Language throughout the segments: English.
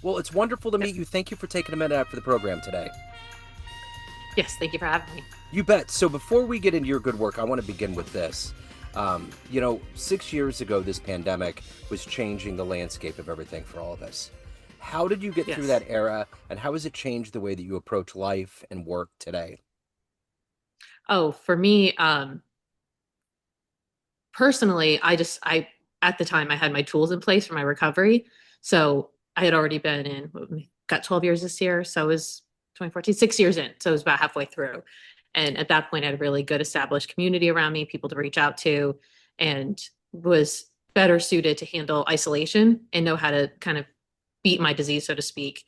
Well, it's wonderful to Yep. meet you. Thank you for taking a minute out for the program today. Yes, thank you for having me. You bet. So before we get into your good work, I want to begin with this. 6 years ago, this pandemic was changing the landscape of everything for all of us. How did you get through Yes. that era, and how has it changed the way that you approach life and work today? Oh, for me, personally, I at the time I had my tools in place for my recovery. So I had already been in, got 12 years this year. So it was 2014, 6 years in. So it was about halfway through. And at that point, I had a really good established community around me, people to reach out to, and was better suited to handle isolation and know how to kind of beat my disease, so to speak,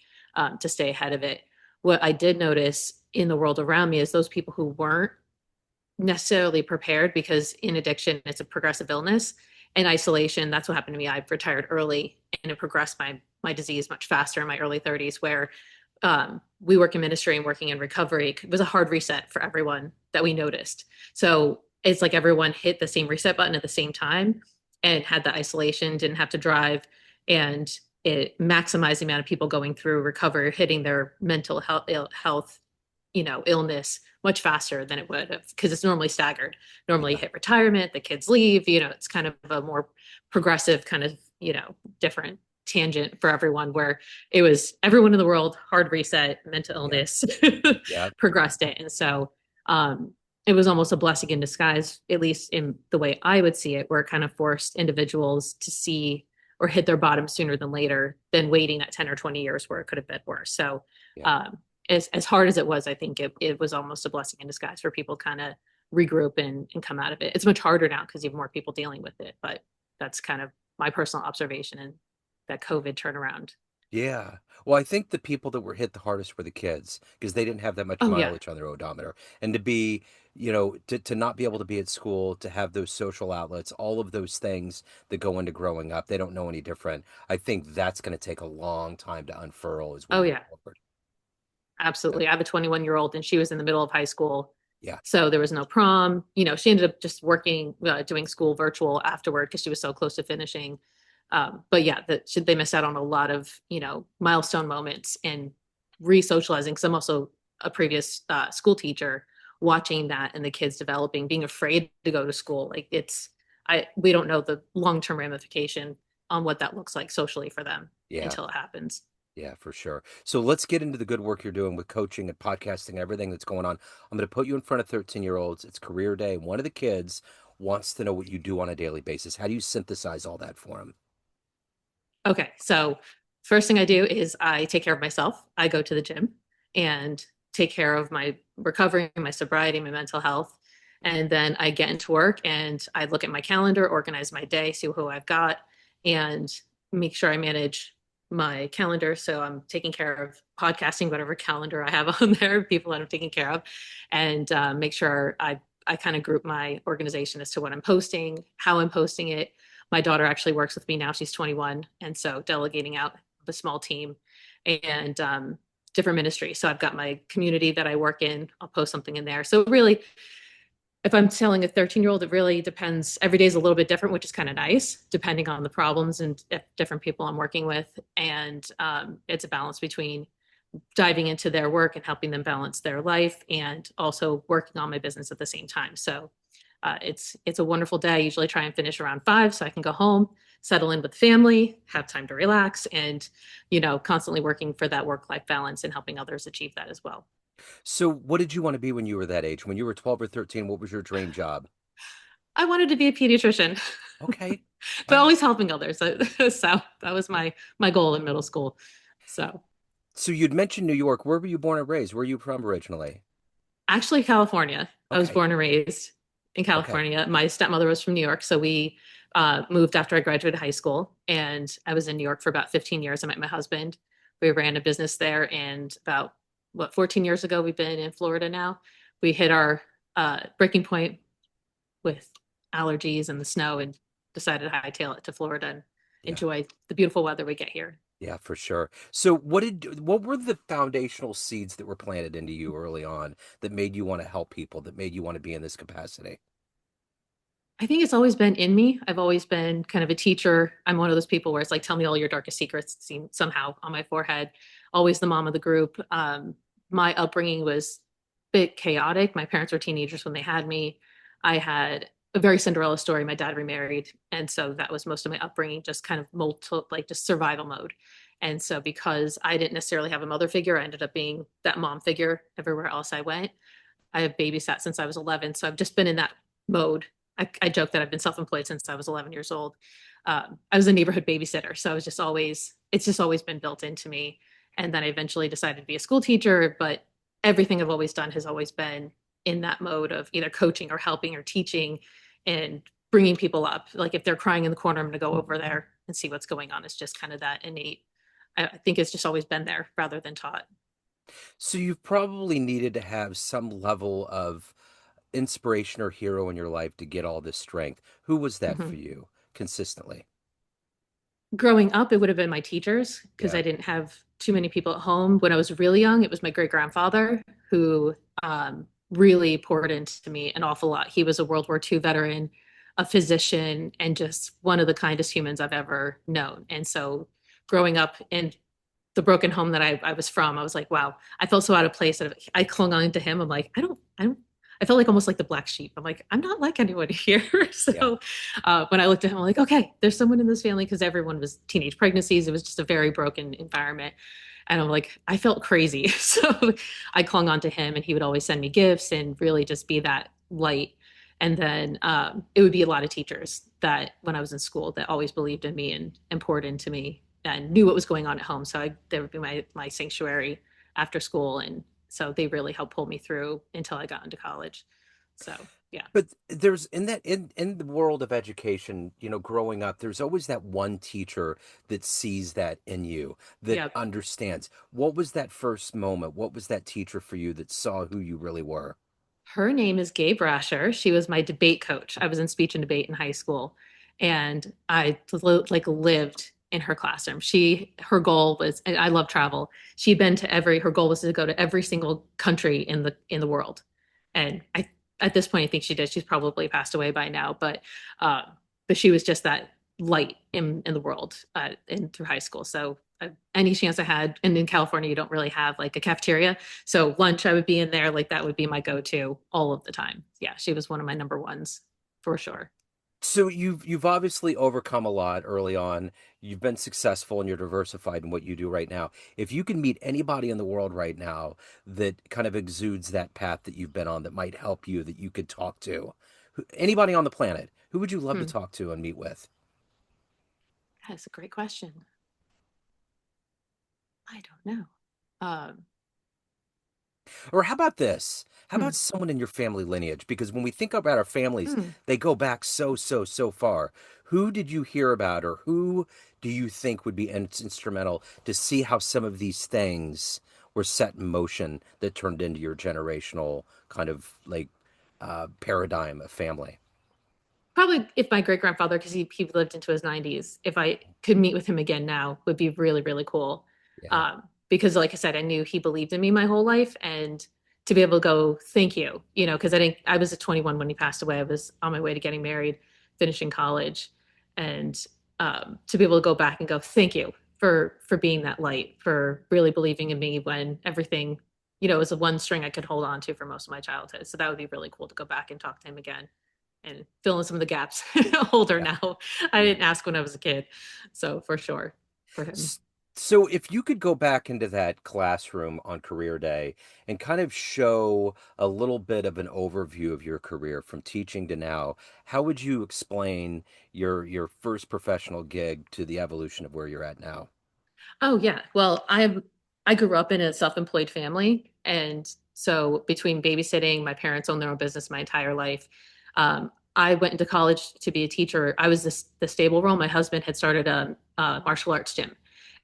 to stay ahead of it. What I did notice in the world around me is those people who weren't necessarily prepared, because in addiction it's a progressive illness, and isolation, that's what happened to me. I retired early and it progressed my disease much faster in my early 30s, where we work in ministry and working in recovery, it was a hard reset for everyone that we noticed. So it's like everyone hit the same reset button at the same time and had the isolation, didn't have to drive, and it maximized the amount of people going through recovery, hitting their mental health, illness much faster than it would have, because it's normally staggered. Normally you Yeah, hit retirement, the kids leave, it's kind of a more progressive kind of, different tangent for everyone, where it was everyone in the world, hard reset, mental yeah, illness, yeah, progressed it. And so it was almost a blessing in disguise, at least in the way I would see it, where it kind of forced individuals to see or hit their bottom sooner than later, than waiting at 10 or 20 years where it could have been worse. So yeah. as hard as it was, I think it was almost a blessing in disguise for people kind of regroup and come out of it. It's much harder now because you have more people dealing with it, but that's kind of my personal observation and that COVID turnaround. Yeah. Well, I think the people that were hit the hardest were the kids because they didn't have that much Oh yeah. mileage on their odometer. And to be, to not be able to be at school, to have those social outlets, all of those things that go into growing up, they don't know any different. I think that's going to take a long time to unfurl as we Oh move yeah. forward. Yeah. Absolutely. I have a 21-year-old and she was in the middle of high school. Yeah. So there was no prom. She ended up just working, doing school virtual afterward because she was so close to finishing. But yeah, they missed out on a lot of, milestone moments and re-socializing. Because I'm also a previous school teacher, watching that and the kids developing, being afraid to go to school. Like we don't know the long-term ramification on what that looks like socially for them Yeah. until it happens. Yeah, for sure. So let's get into the good work you're doing with coaching and podcasting, everything that's going on. I'm going to put you in front of 13-year-olds. It's career day. One of the kids wants to know what you do on a daily basis. How do you synthesize all that for them? Okay, so first thing I do is I take care of myself. I go to the gym and take care of my recovery, my sobriety, my mental health. And then I get into work and I look at my calendar, organize my day, see who I've got, and make sure I manage my calendar. So I'm taking care of podcasting, whatever calendar I have on there, people that I'm taking care of, and make sure I kind of group my organization as to what I'm posting, how I'm posting it. My daughter actually works with me now. She's 21. And so delegating out the small team and different ministries. So I've got my community that I work in. I'll post something in there. So really, if I'm telling a 13-year-old, it really depends. Every day is a little bit different, which is kind of nice, depending on the problems and different people I'm working with. And it's a balance between diving into their work and helping them balance their life and also working on my business at the same time. So it's a wonderful day. I usually try and finish around 5 so I can go home, settle in with family, have time to relax, and constantly working for that work-life balance and helping others achieve that as well. So, what did you want to be when you were that age? When you were 12 or 13, what was your dream job? I wanted to be a pediatrician, Okay. but Wow. always helping others. So that was my goal in middle school. So So, you'd mentioned New York. Where were you born and raised? Where are you from originally? actually, California. I was Okay. born and raised in Okay. California. My stepmother was from New York, so we moved after I graduated high school, and I was in New York for about 15 years. I met my husband. We ran a business there, and about 14 years ago, we've been in Florida now. We hit our breaking point with allergies and the snow, and decided to hightail it to Florida and Yeah. enjoy the beautiful weather we get here. Yeah, for sure. So, what were the foundational seeds that were planted into you early on that made you want to help people, that made you want to be in this capacity? I think it's always been in me. I've always been kind of a teacher. I'm one of those people where it's like, tell me all your darkest secrets, seen somehow on my forehead. Always the mom of the group. My upbringing was a bit chaotic. My parents were teenagers when they had me. I had a very Cinderella story. My dad remarried. And so that was most of my upbringing, just kind of like just survival mode. And so because I didn't necessarily have a mother figure, I ended up being that mom figure everywhere else I went. I have babysat since I was 11. So I've just been in that mode. I joke that I've been self-employed since I was 11 years old. I was a neighborhood babysitter. So I was just always, it's just always been built into me. And then I eventually decided to be a school teacher, but everything I've always done has always been in that mode of either coaching or helping or teaching and bringing people up. Like if they're crying in the corner, I'm going to go over there and see what's going on. It's just kind of that innate. I think it's just always been there rather than taught. So you've probably needed to have some level of inspiration or hero in your life to get all this strength. Who was that Mhm. for you consistently? Growing up, it would have been my teachers because Yeah. I didn't have too many people at home. When I was really young, it was my great grandfather who really poured into me an awful lot. He was a World War II veteran, a physician, and just one of the kindest humans I've ever known. And so growing up in the broken home that I was from, I was like, wow, I felt so out of place that I clung on to him. I'm like, I felt like almost like the black sheep. I'm like, I'm not like anyone here. Yeah. So when I looked at him, I'm like, okay, there's someone in this family because everyone was teenage pregnancies. It was just a very broken environment. And I'm like, I felt crazy. So I clung on to him and he would always send me gifts and really just be that light. And then it would be a lot of teachers that when I was in school that always believed in me and poured into me and knew what was going on at home. So there would be my sanctuary after school. And so they really helped pull me through until I got into college. So yeah. But there's in the world of education, growing up, there's always that one teacher that sees that in you, that Yeah. understands. What was that first moment? What was that teacher for you that saw who you really were? Her name is Gabe Rasher. She was my debate coach. I was in speech and debate in high school, and I like lived in her classroom. Her goal was, and I love travel. She'd been to her goal was to go to every single country in the world. And at this point, I think she did. She's probably passed away by now, uh, but she was just that light in the world, in through high school. So any chance I had, and in California, you don't really have like a cafeteria. So lunch, I would be in there. Like that would be my go-to all of the time. Yeah, she was one of my number ones for sure. So you've obviously overcome a lot early on. You've been successful and you're diversified in what you do right now. If you can meet anybody in the world right now that kind of exudes that path that you've been on that might help you, that you could talk to, anybody on the planet, who would you love to Hmm. talk to and meet with? That's a great question. I don't know. Um, Or how about this? How hmm, about someone in your family lineage? Because when we think about our families, hmm. they go back so far. Who did you hear about, or who do you think would be instrumental to see how some of these things were set in motion that turned into your generational kind of like paradigm of family? Probably if my great grandfather, because he lived into his 90s, if I could meet with him again now, would be really, really cool. Yeah. Because, like I said, I knew he believed in me my whole life, and to be able to go, thank you, because I was at 21 when he passed away. I was on my way to getting married, finishing college, and to be able to go back and go, thank you for being that light, for really believing in me when everything, was the one string I could hold on to for most of my childhood. So that would be really cool to go back and talk to him again and fill in some of the gaps. Older Yeah. now. I didn't ask when I was a kid. So for sure, for him. S- So, if you could go back into that classroom on career day and kind of show a little bit of an overview of your career from teaching to now, how would you explain your first professional gig to the evolution of where you're at now? Oh yeah. Well, I grew up in a self-employed family, and so between babysitting, my parents owned their own business my entire life. I went into college to be a teacher. I was the stable role. My husband had started a martial arts gym.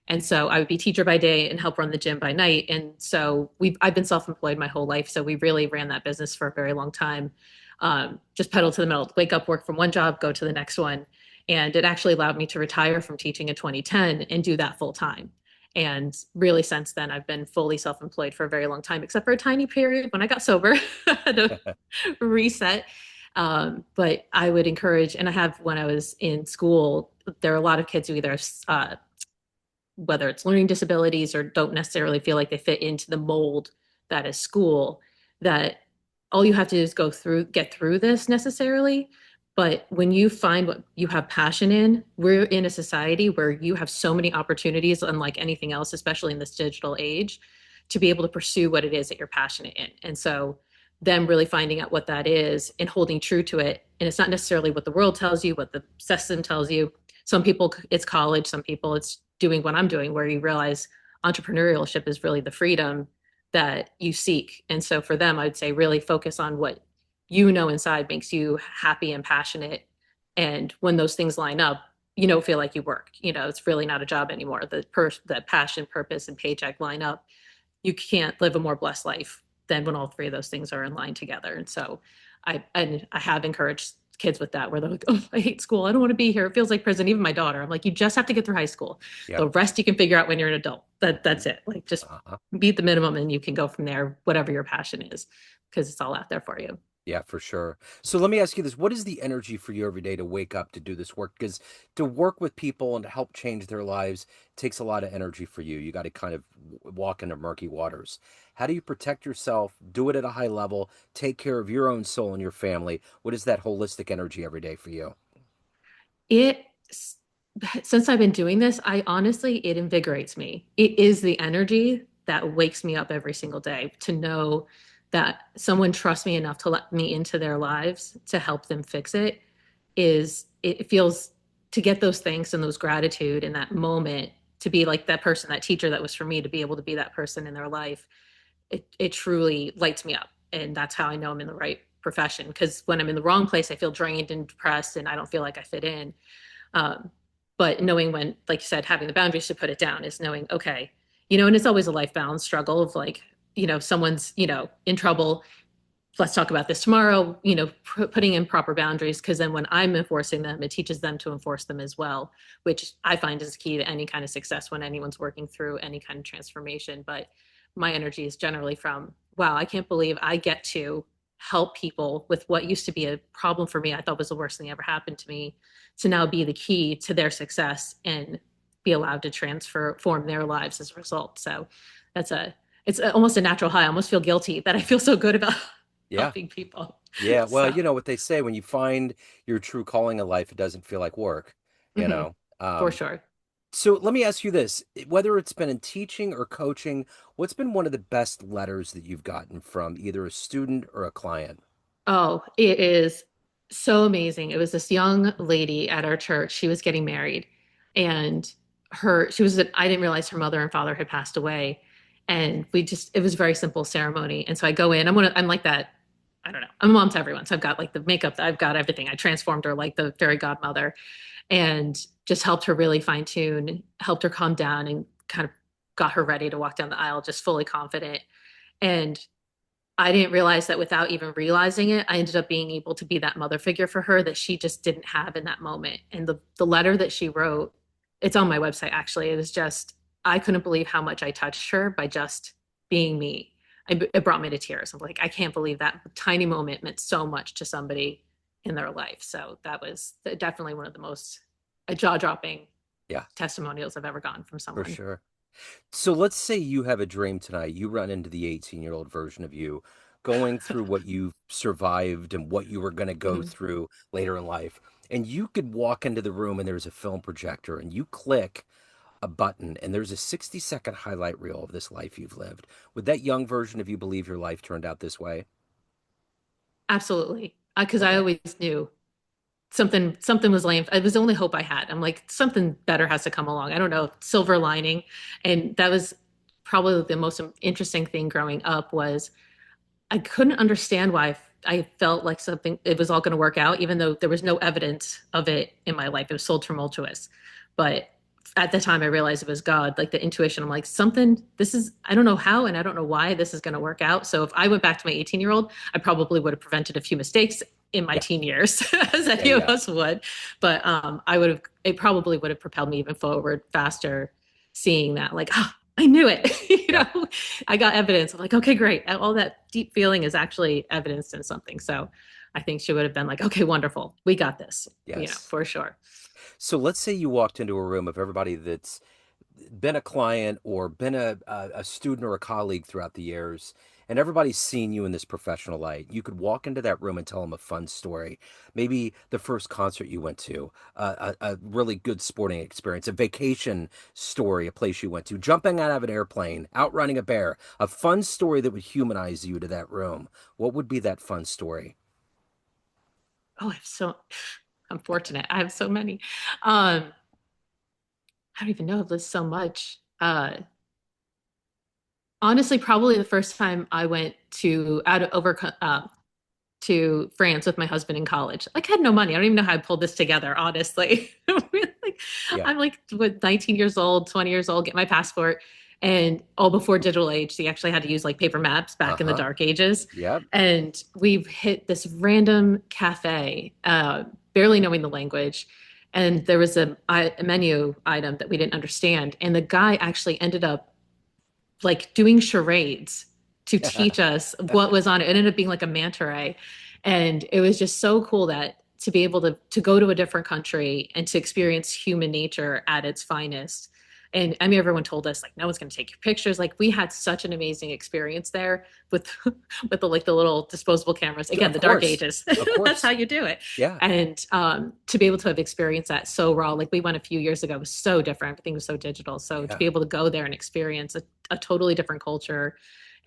And so I would be teacher by day and help run the gym by night. And so I've been self-employed my whole life. So we really ran that business for a very long time. Just pedal to the metal, wake up, work from one job, go to the next one. And it actually allowed me to retire from teaching in 2010 and do that full time. And really, since then, I've been fully self employed for a very long time, except for a tiny period when I got sober, I had to reset. But I would encourage, and I have when I was in school, there are a lot of kids who either whether it's learning disabilities or don't necessarily feel like they fit into the mold that is school, that all you have to do is get through this necessarily. But when you find what you have passion in, we're in a society where you have so many opportunities, unlike anything else, especially in this digital age, to be able to pursue what it is that you're passionate in. And so, them really finding out what that is and holding true to it. And it's not necessarily what the world tells you, what the system tells you. Some people it's college, some people it's doing what I'm doing, where you realize entrepreneurship is really the freedom that you seek. And so for them, I'd say really focus on what you know inside makes you happy and passionate. And when those things line up, you don't feel like you work. It's really not a job anymore. The passion, purpose, and paycheck line up. You can't live a more blessed life than when all three of those things are in line together. And so I have encouraged kids with that, where they're like, oh, I hate school. I don't want to be here. It feels like prison. Even my daughter, I'm like, you just have to get through high school. Yep. The rest you can figure out when you're an adult. That's it. Like, just Uh-huh. meet the minimum and you can go from there, whatever your passion is, because it's all out there for you. Yeah, for sure. So let me ask you this. What is the energy for you every day to wake up to do this work? Because to work with people and to help change their lives takes a lot of energy for you. You got to kind of walk into murky waters. How do you protect yourself, do it at a high level, take care of your own soul and your family? What is that holistic energy every day for you? It Since I've been doing this, I honestly, it invigorates me. It is the energy that wakes me up every single day, to know that someone trusts me enough to let me into their lives to help them fix it. It feels, to get those thanks and those gratitude in that moment, to be like that person, that teacher that was for me, to be able to be that person in their life. It truly lights me up. And that's how I know I'm in the right profession. Because when I'm in the wrong place, I feel drained and depressed and I don't feel like I fit in. um, but knowing when, like you said, having the boundaries to put it down is knowing, okay, and it's always a life balance struggle of like, someone's, in trouble. Let's talk about this tomorrow, putting in proper boundaries. Cause then when I'm enforcing them, it teaches them to enforce them as well, which I find is key to any kind of success when anyone's working through any kind of transformation. But my energy is generally from, wow, I can't believe I get to help people with what used to be a problem for me. I thought was the worst thing that ever happened to me, to now be the key to their success and be allowed to transform their lives as a result. So that's almost a natural high. I almost feel guilty that I feel so good about Yeah. helping people. Yeah. Well, So, you know what they say, when you find your true calling in life, it doesn't feel like work, you mhm, know? for sure. So let me ask you this, whether it's been in teaching or coaching, what's been one of the best letters that you've gotten from either a student or a client? Oh, it is so amazing. It was this young lady at our church. She was getting married, and I didn't realize her mother and father had passed away. And it was a very simple ceremony. And so I go in, I'm like that. I don't know. I'm a mom to everyone. So I've got like the makeup, I've got everything. I transformed her like the fairy godmother, and just helped her really fine tune, helped her calm down, and kind of got her ready to walk down the aisle, just fully confident. And I didn't realize that without even realizing it, I ended up being able to be that mother figure for her that she just didn't have in that moment. And the letter that she wrote, it's on my website actually. It was just, I couldn't believe how much I touched her by just being me. It brought me to tears. I'm like, I can't believe that tiny moment meant so much to somebody in their life. So that was definitely one of the most jaw-dropping Yeah, testimonials I've ever gotten from for someone. sure. So let's say you have a dream tonight. You run into the 18-year-old version of you going through what you've survived and what you were going to go Mhm. through later in life. And you could walk into the room and there's a film projector and you click a button and there's a 60-second highlight reel of this life you've lived. Would that young version of you believe your life turned out this way? Absolutely. Because I Okay. always knew something was lame. It was the only hope I had. I'm like, something better has to come along. I don't know, silver lining. And that was probably the most interesting thing growing up, was I couldn't understand why I felt like something it was all going to work out, even though there was no evidence of it in my life. It was so tumultuous. But at the time I realized it was God, like the intuition. I'm like, something, I don't know how and I don't know why this is going to work out. So if I went back to my 18-year-old, I probably would have prevented a few mistakes in my Yeah. teen years, as Yeah. any of Yeah. us would. But it probably would have propelled me even forward faster, seeing that, like, oh, I knew it. Yeah. I got evidence. I'm like, okay, great. All that deep feeling is actually evidenced in something. So, I think she would have been like, okay, wonderful. We got this, Yes. for sure. So let's say you walked into a room of everybody that's been a client or been a student or a colleague throughout the years, and everybody's seen you in this professional light. You could walk into that room and tell them a fun story. Maybe the first concert you went to, a really good sporting experience, a vacation story, a place you went to, jumping out of an airplane, outrunning a bear, a fun story that would humanize you to that room. What would be that fun story? Oh, I'm fortunate. I have so many. Um, I don't even know if there's so much. Honestly, probably the first time I went to France with my husband in college. Like, I had no money. I don't even know how I pulled this together, honestly. Like, Yeah. I'm like, what, 19 years old, 20 years old, get my passport. And all before digital age, so you actually had to use like paper maps back in the Uh-huh. dark ages. Yep. And we've hit this random cafe, barely knowing the language. And there was a menu item that we didn't understand. And the guy actually ended up like doing charades to teach us what was on it. It ended up being like a manta ray. And it was just so cool that to be able to go to a different country and to experience human nature at its finest. And I mean, everyone told us like no one's going to take your pictures. Like we had such an amazing experience there with with the little disposable cameras. Again, Of the dark course. ages. Of That's how course. you do it. Yeah. And to be able to have experienced that so raw, like we went a few years ago, it was so different. Everything was so digital. So to Yeah. be able to go there and experience a totally different culture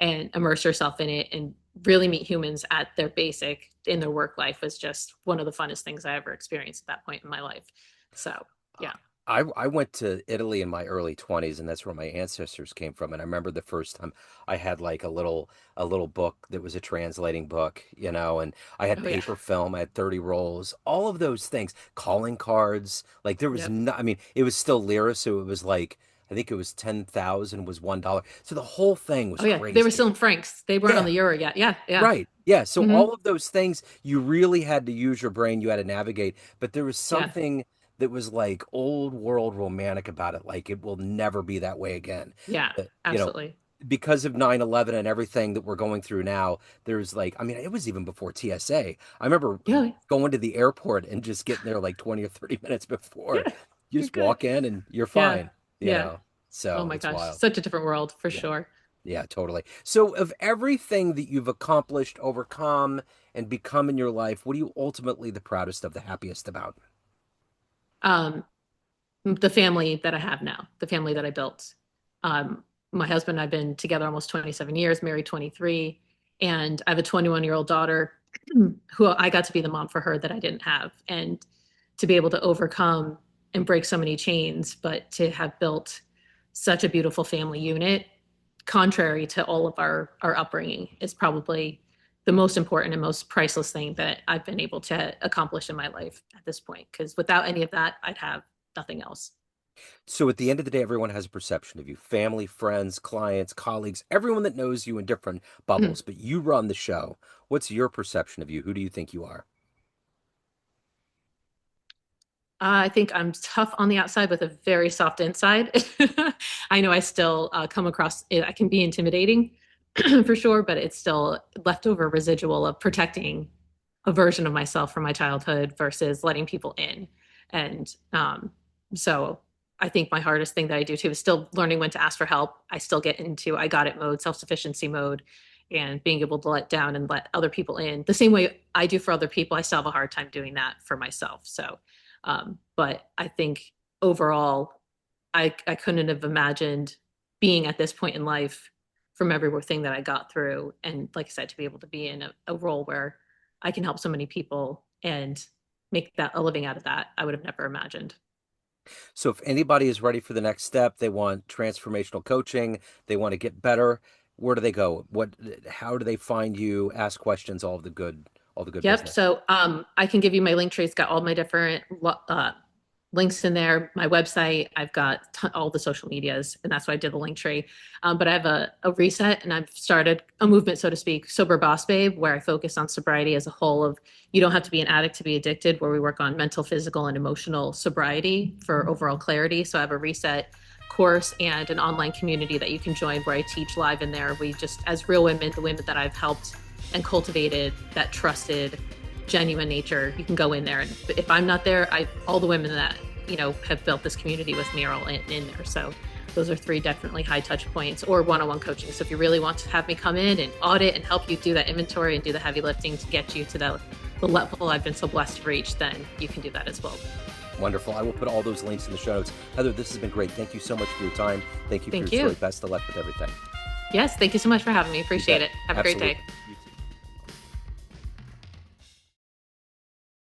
and immerse yourself in it and really meet humans at their basic in their work life was just one of the funnest things I ever experienced at that point in my life. So yeah. I went to Italy in my early 20s, and that's where my ancestors came from. And I remember the first time I had like a little book that was a translating book, and I had Oh yeah. paper film, I had 30 rolls, all of those things, calling cards. Like there was Yep. no, I mean, it was still lira, so it was like I think it was 10,000 was $1. So the whole thing was Oh yeah. They were still crazy. in francs. They weren't on Yeah. the euro yet. Yeah. Yeah. Right. Yeah. So Hmm. all of those things, you really had to use your brain. You had to navigate. But there was Yeah. something that was like old world romantic about it. Like it will never be that way again. Yeah. But, Absolutely. because of 9/11 and everything that we're going through now, there's like, I mean, it was even before TSA. I remember Yeah. going to the airport and just getting there like 20 or 30 minutes before. Yeah. You You're just good. walk in and you're Yeah. fine, you Yeah. know. Oh So my it's gosh. wild. Such a different world for Yeah. sure. Yeah, totally. So, of everything that you've accomplished, overcome, and become in your life, what are you ultimately the proudest of, the happiest about? Um, the family that I have now, the family that I built. Um, my husband and I've been together almost 27 years, married 23, and I have a 21-year-old daughter who I got to be the mom for her that I didn't have. And to be able to overcome and break so many chains, but to have built such a beautiful family unit, contrary to all of our upbringing, is probably the most important and most priceless thing that I've been able to accomplish in my life at this point. Because without any of that, I'd have nothing else. So, at the end of the day, everyone has a perception of you: family, friends, clients, colleagues, everyone that knows you in different bubbles, but you run the show. What's your perception of you? Who do you think you are? I think I'm tough on the outside with a very soft inside. I know I still come across, I can be intimidating for sure, but it's still leftover residual of protecting a version of myself from my childhood versus letting people in. And so I think my hardest thing that I do too is still learning when to ask for help. I still get into I got it mode, self sufficiency mode, and being able to let down and let other people in the same way I do for other people. I still have a hard time doing that for myself. So, but I think overall, I couldn't have imagined being at this point in life from everything that I got through. And like I said, to be able to be in a role where I can help so many people and make that a living out of that, I would have never imagined. So, if anybody is ready for the next step, they want transformational coaching, they want to get better, where do they go? How do they find you? Ask questions, all the good Yep. business. So I can give you my link tree. It's got all my different links in there. My website. I've got all the social medias, and that's why I did the link tree. But I have a reset, and I've started a movement, so to speak, Sober Boss Babe, where I focus on sobriety as a whole. Of you don't have to be an addict to be addicted. Where we work on mental, physical, and emotional sobriety for overall clarity. So I have a reset course and an online community that you can join where I teach live in there. We just, as real women, the women that I've helped and cultivated that trusted genuine nature, you can go in there. And if I'm not there, all the women that, have built this community with me are all in there. So those are 3 definitely high touch points, or one-on-one coaching. So if you really want to have me come in and audit and help you do that inventory and do the heavy lifting to get you to the level I've been so blessed to reach, then you can do that as well. Wonderful. I will put all those links in the show notes. Heather, this has been great. Thank you so much for your time. Thank you for your story. Best of luck with everything. Yes, thank you so much for having me. Appreciate it. Have a great Absolutely. day.